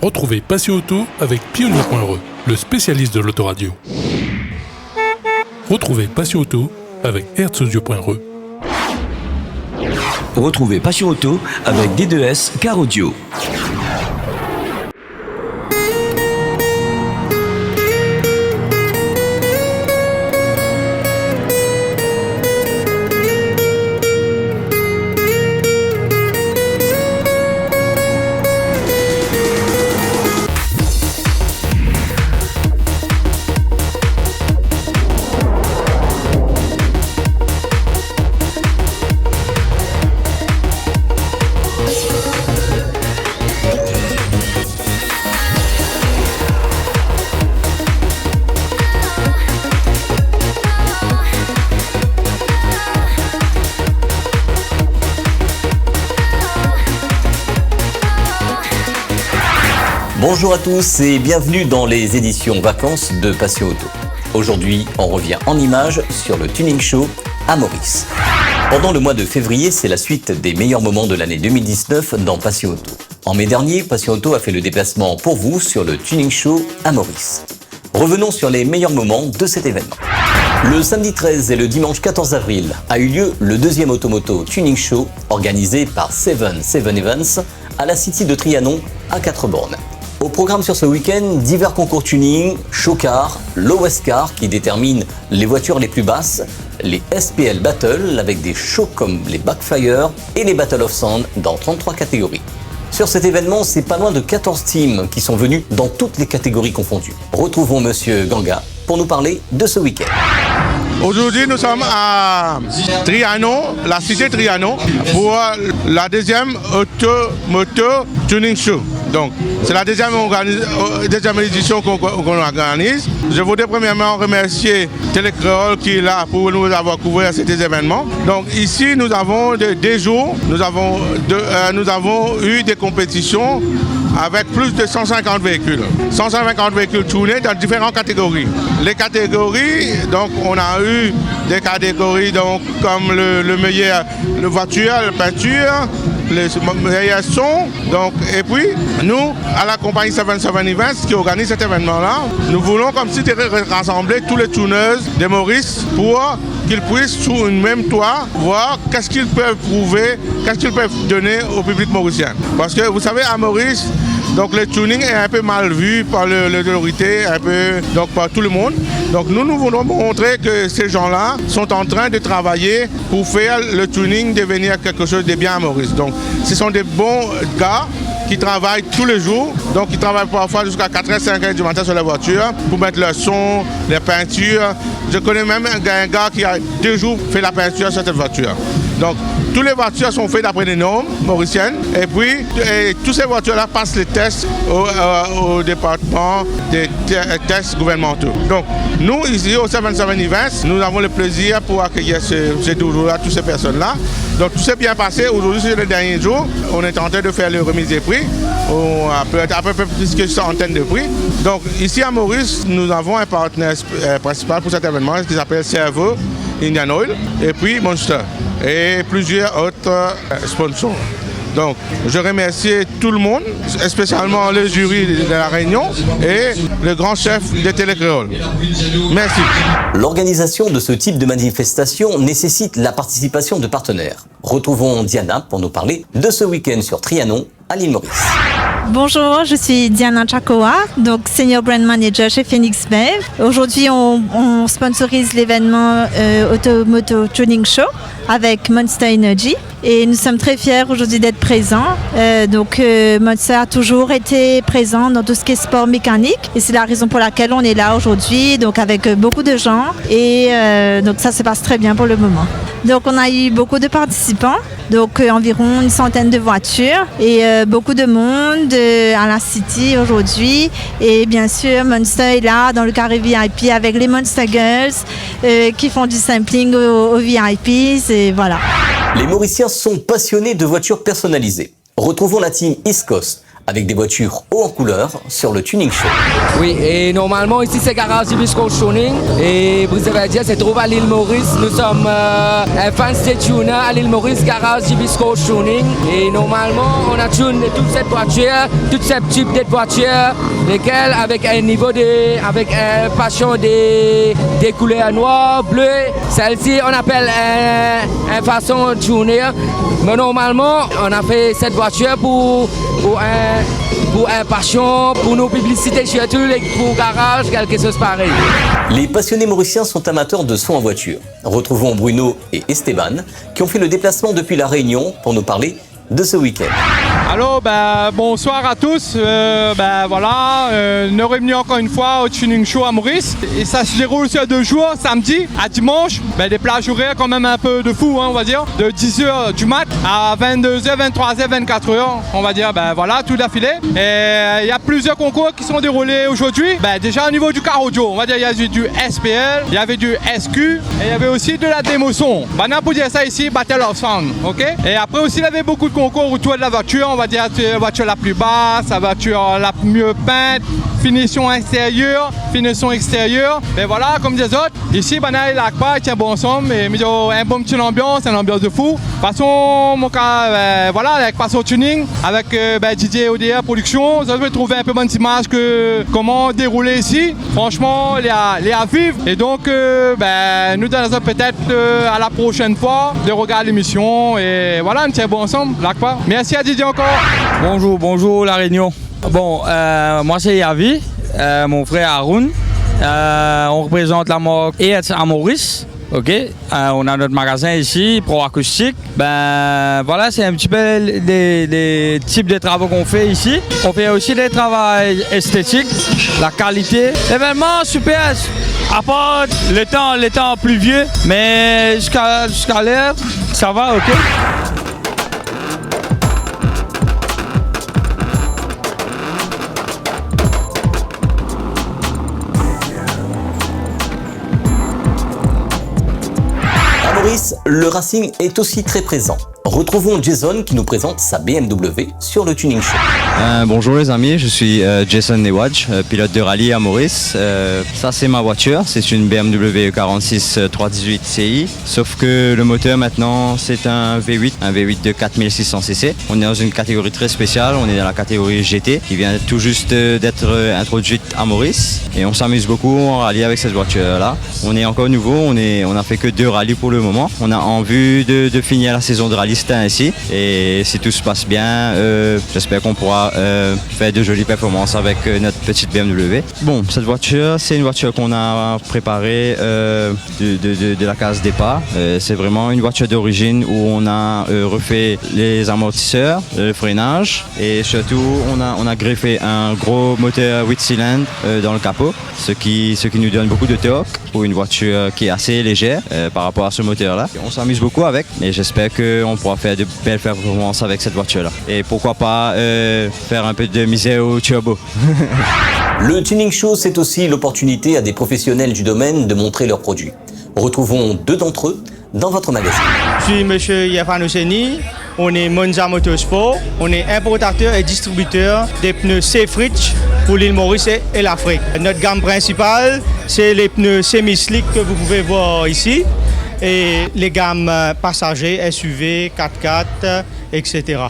Retrouvez Passion Auto avec Pionnier.re, le spécialiste de l'autoradio. Retrouvez Passion Auto avec Herzaudio.re. Retrouvez Passion Auto avec D2S Car Audio. Bonjour à tous et bienvenue dans les éditions vacances de Passion Auto. Aujourd'hui, on revient en images sur le Tuning Show à Maurice. Pendant le mois de février, c'est la suite des meilleurs moments de l'année 2019 dans Passion Auto. En mai dernier, Passion Auto a fait le déplacement pour vous sur le Tuning Show à Maurice. Revenons sur les meilleurs moments de cet événement. Le samedi 13 et le dimanche 14 avril a eu lieu le deuxième Automoto Tuning Show organisé par Seven Events à la City de Trianon à 4 bornes. Au programme sur ce week-end, divers concours tuning, showcar, lowest car qui déterminent les voitures les plus basses, les SPL Battle avec des shows comme les Backfire et les Battle of Sound dans 33 catégories. Sur cet événement, c'est pas loin de 14 teams qui sont venus dans toutes les catégories confondues. Retrouvons Monsieur Ganga pour nous parler de ce week-end. Aujourd'hui, nous sommes à Trianon, la cité Trianon, pour la deuxième Automoto Tuning Show. Donc, c'est la deuxième édition qu'on organise. Je voudrais premièrement remercier Télécréole qui est là pour nous avoir couvert cet événement. Donc, ici, nous avons des jours, nous avons eu des compétitions avec plus de 150 véhicules. 150 véhicules tournés dans différentes catégories. Les catégories, donc, on a eu des catégories donc, comme le meilleur voiture, la peinture, les meilleurs sons. Donc, et puis, nous, à la compagnie Seven Events qui organise cet événement-là, nous voulons comme si rassembler tous les tuneuses de Maurice pour qu'ils puissent, sous une même toit, voir qu'est-ce qu'ils peuvent prouver, qu'est-ce qu'ils peuvent donner au public mauricien. Parce que, vous savez, à Maurice, donc le tuning est un peu mal vu par l'autorité, un peu donc par tout le monde. Donc nous voulons montrer que ces gens-là sont en train de travailler pour faire le tuning devenir quelque chose de bien à Maurice. Donc ce sont des bons gars qui travaillent tous les jours, donc ils travaillent parfois jusqu'à 4h, 5h du matin sur la voiture pour mettre le son, les peintures. Je connais même un gars qui a 2 jours fait la peinture sur cette voiture. Donc, toutes les voitures sont faites d'après des normes mauriciennes et puis toutes ces voitures-là passent les tests au département des tests gouvernementaux. Donc, nous, ici au Seven Events, nous avons le plaisir pour accueillir ces 2 jours-là, toutes ces personnes-là. Donc, tout s'est bien passé. Aujourd'hui, c'est le dernier jour. On est en train de faire les remises des prix, à peu près plus que 100 de prix. Donc, ici à Maurice, nous avons un partenaire principal pour cet événement qui s'appelle Servo, Indian Oil et puis Monster et plusieurs autres sponsors. Donc, je remercie tout le monde, spécialement le jury de la réunion et le grand chef de Télécréole. Merci. L'organisation de ce type de manifestation nécessite la participation de partenaires. Retrouvons Diana pour nous parler de ce week-end sur Trianon à l'île Maurice. Bonjour, je suis Diana Chakoa, donc Senior Brand Manager chez Phoenix Bev. Aujourd'hui, on sponsorise l'événement Automoto Tuning Show avec Monster Energy et nous sommes très fiers aujourd'hui d'être présents. Monster a toujours été présent dans tout ce qui est sport mécanique et c'est la raison pour laquelle on est là aujourd'hui, donc avec beaucoup de gens et donc ça se passe très bien pour le moment. Donc on a eu beaucoup de participants, donc environ une centaine de voitures et beaucoup de monde à la City aujourd'hui. Et bien sûr, Monster est là dans le carré VIP avec les Monster Girls qui font du sampling aux VIPs et voilà. Les Mauriciens sont passionnés de voitures personnalisées. Retrouvons la team East Coast avec des voitures haut en couleur sur le Tuning Show. Oui, et normalement ici c'est Garage Hibisco Tuning et Brisevadien se trouve à l'île Maurice. Nous sommes un fancy tuner à l'île Maurice, Garage Hibisco Tuning. Et normalement on a tune toute cette voiture, tout ce type de voitures, lesquelles avec un niveau avec un passion des couleurs noires, bleues. Celle-ci on appelle un façon de tuner. Mais normalement on a fait cette voiture pour un passion, pour nos publicités surtout, pour garage, quelque chose pareil. Les passionnés mauriciens sont amateurs de son en voiture. Retrouvons Bruno et Esteban qui ont fait le déplacement depuis La Réunion pour nous parler de ce week-end. Alors, bonsoir à tous. On est revenu encore une fois au Tuning Show à Maurice. Et ça se déroule sur 2 jours, samedi à dimanche. Des plages horaires quand même un peu de fou, on va dire. De 10h du mat à 22h, 23h, 24h, on va dire, tout d'affilée. Et il y a plusieurs concours qui sont déroulés aujourd'hui. Déjà au niveau du car audio, on va dire, il y a du SPL, il y avait du SQ et il y avait aussi de la démo son. On peut dire ça ici, Battle of Sound, ok? Et après aussi, il y avait beaucoup de concours autour de la voiture. On va dire la voiture la plus basse, la voiture la mieux peinte, finition extérieure, finition extérieure. Mais voilà, comme des autres, ici, il la pas, tient bon ensemble, et un bon petit ambiance, une ambiance de fou. Passons, mon cas, avec Passion Tuning, avec Didier ODR Production, ça peut trouver un peu bonne image que comment dérouler ici. Franchement, les à vivre. Et donc, nous donnons peut-être à la prochaine fois de regarder l'émission. Et voilà, on tient bon ensemble, là pas. Merci à Didier encore. Bonjour La Réunion. Moi c'est Yavi, mon frère Haroun. On représente la marque EETS à Maurice. Ok, on a notre magasin ici, Pro Acoustique. C'est un petit peu les types de travaux qu'on fait ici. On fait aussi des travaux esthétiques, la qualité. L'événement super, à part le temps pluvieux, mais jusqu'à l'heure, ça va, ok. Le racing est aussi très présent. Retrouvons Jason qui nous présente sa BMW sur le Tuning Show. Bonjour les amis, je suis Jason Newatch, pilote de rallye à Maurice. Ça c'est ma voiture, c'est une BMW 46 318 CI. Sauf que le moteur maintenant c'est un V8 de 4600 cc. On est dans une catégorie très spéciale, on est dans la catégorie GT qui vient tout juste d'être introduite à Maurice. Et on s'amuse beaucoup en rallye avec cette voiture là. On est encore nouveau, on a fait que 2 rallyes pour le moment. On a en vue de finir la saison de rallye ici et si tout se passe bien, j'espère qu'on pourra faire de jolies performances avec notre petite BMW. Bon, cette voiture, c'est une voiture qu'on a préparée de la case départ. C'est vraiment une voiture d'origine où on a refait les amortisseurs, le freinage et surtout on a greffé un gros moteur 8 cylindres dans le capot, ce qui nous donne beaucoup de torque pour une voiture qui est assez légère par rapport à ce moteur-là. On s'amuse beaucoup avec et j'espère qu'on pourra faire de belles performances avec cette voiture-là. Et pourquoi pas faire un peu de misère au turbo. Le Tuning Show, c'est aussi l'opportunité à des professionnels du domaine de montrer leurs produits. Retrouvons 2 d'entre eux dans votre magasin. Je suis M. Yafan Housseni, on est Monza Motorsport, on est importateur et distributeur des pneus Safrich pour l'île Maurice et l'Afrique. Notre gamme principale, c'est les pneus semi-slick que vous pouvez voir ici. Et les gammes passagers, SUV, 4x4, etc.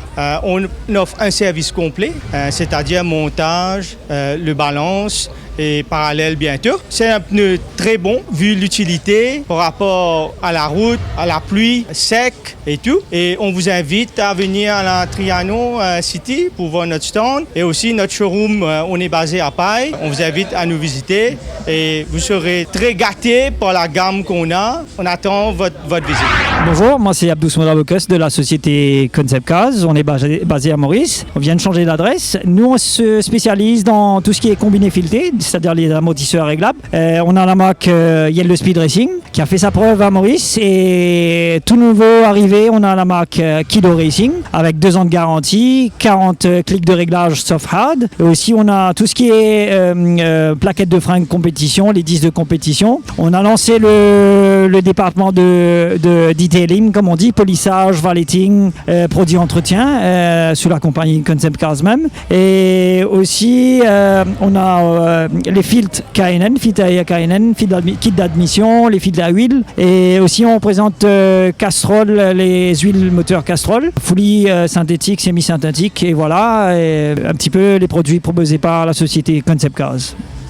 On offre un service complet, c'est-à-dire montage, le balance et parallèle bientôt. C'est un pneu très bon vu l'utilité par rapport à la route, à la pluie, sec et tout. Et on vous invite à venir à la Trianon City pour voir notre stand. Et aussi notre showroom, on est basé à Paille. On vous invite à nous visiter et vous serez très gâtés par la gamme qu'on a. On attend votre visite. Bonjour, moi c'est Abdous Mourabokos de la société Concept Cars. On est basé à Maurice. On vient de changer d'adresse. Nous on se spécialise dans tout ce qui est combiné fileté, c'est-à-dire les amortisseurs réglables. On a la marque Yellow Speed Racing qui a fait sa preuve à Maurice et tout nouveau arrivé, on a la marque Kido Racing avec 2 ans de garantie, 40 clics de réglage soft hard. Et aussi on a tout ce qui est plaquettes de frein de compétition, les disques de compétition. On a lancé le département faisant de detailing, comme on dit, polissage, valeting, produits entretien, sous la compagnie Concept Cars même. Et aussi, on a les filtres K&N, filtres à K&N, kit d'admission, les filtres à huile. Et aussi, on présente Castrol, les huiles moteurs Castrol, fouillis synthétiques, semi-synthétiques, et voilà, et un petit peu les produits proposés par la société Concept Cars.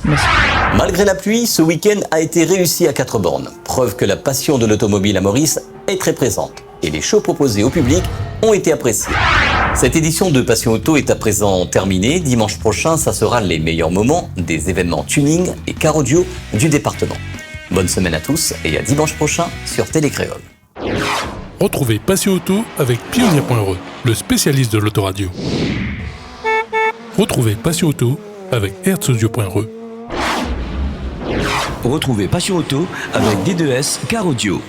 Merci. Malgré la pluie, ce week-end a été réussi à 4 bornes. Preuve que la passion de l'automobile à Maurice est très présente. Et les shows proposés au public ont été appréciés. Cette édition de Passion Auto est à présent terminée. Dimanche prochain, ça sera les meilleurs moments des événements tuning et car audio du département. Bonne semaine à tous et à dimanche prochain sur Télé Créole. Retrouvez Passion Auto avec Pionnier.re, le spécialiste de l'autoradio. Retrouvez Passion Auto avec Herzaudio.re. Retrouvez Passion Auto avec D2S Car Audio.